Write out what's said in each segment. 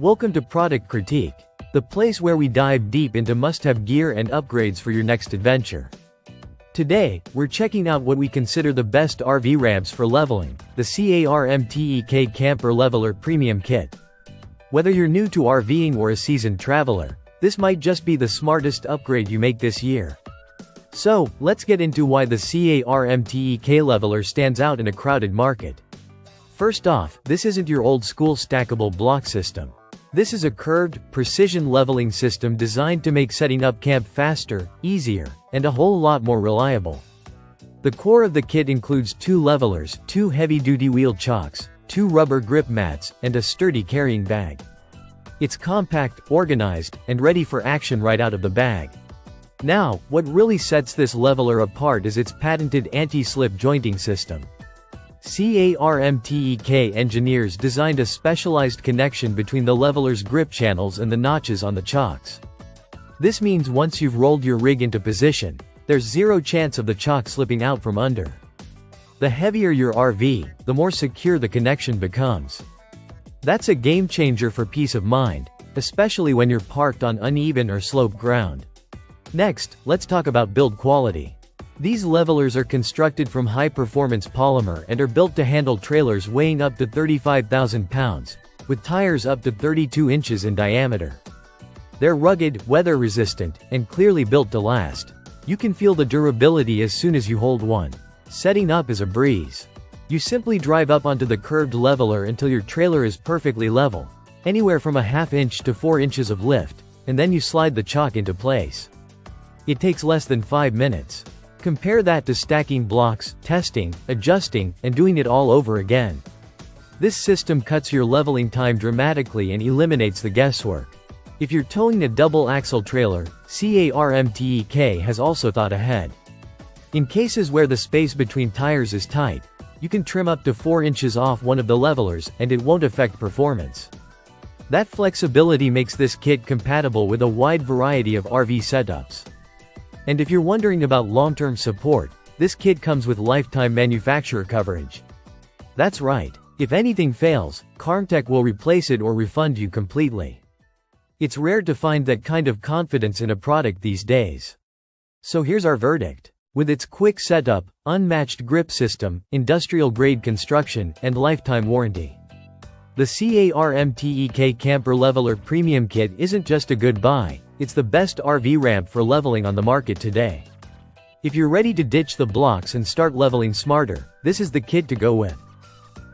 Welcome to Product Critique, the place where we dive deep into must-have gear and upgrades for your next adventure. Today, we're checking out what we consider the best RV ramps for leveling, the CARMTEK Camper Leveler Premium Kit. Whether you're new to RVing or a seasoned traveler, this might just be the smartest upgrade you make this year. So, let's get into why the CARMTEK Leveler stands out in a crowded market. First off, this isn't your old-school stackable block system. This is a curved, precision leveling system designed to make setting up camp faster, easier, and a whole lot more reliable. The core of the kit includes 2 levelers, 2 heavy-duty wheel chocks, 2 rubber grip mats, and a sturdy carrying bag. It's compact, organized, and ready for action right out of the bag. Now, what really sets this leveler apart is its patented anti-slip jointing system. CARMTEK engineers designed a specialized connection between the leveler's grip channels and the notches on the chocks. This means once you've rolled your rig into position, there's zero chance of the chock slipping out from under. The heavier your RV, the more secure the connection becomes. That's a game changer for peace of mind, especially when you're parked on uneven or sloped ground. Next, let's talk about build quality. These levelers are constructed from high-performance polymer and are built to handle trailers weighing up to 35,000 pounds, with tires up to 32 inches in diameter. They're rugged, weather-resistant, and clearly built to last. You can feel the durability as soon as you hold one. Setting up is a breeze. You simply drive up onto the curved leveler until your trailer is perfectly level, anywhere from a ½ inch to 4 inches of lift, and then you slide the chock into place. It takes less than 5 minutes. Compare that to stacking blocks, testing, adjusting, and doing it all over again. This system cuts your leveling time dramatically and eliminates the guesswork. If you're towing a double-axle trailer, CARMTEK has also thought ahead. In cases where the space between tires is tight, you can trim up to 4 inches off one of the levelers and it won't affect performance. That flexibility makes this kit compatible with a wide variety of RV setups. And if you're wondering about long-term support, this kit comes with lifetime manufacturer coverage. That's right, if anything fails, CARMTEK will replace it or refund you completely. It's rare to find that kind of confidence in a product these days. So here's our verdict. With its quick setup, unmatched grip system, industrial-grade construction, and lifetime warranty, the CARMTEK Camper Leveler Premium Kit isn't just a good buy, it's the best RV ramp for leveling on the market today. If you're ready to ditch the blocks and start leveling smarter, this is the kit to go with.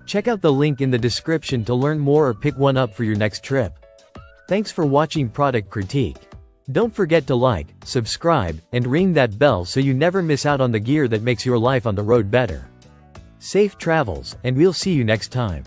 Check out the link in the description to learn more or pick one up for your next trip. Thanks for watching Product Critique. Don't forget to like, subscribe, and ring that bell so you never miss out on the gear that makes your life on the road better. Safe travels, and we'll see you next time.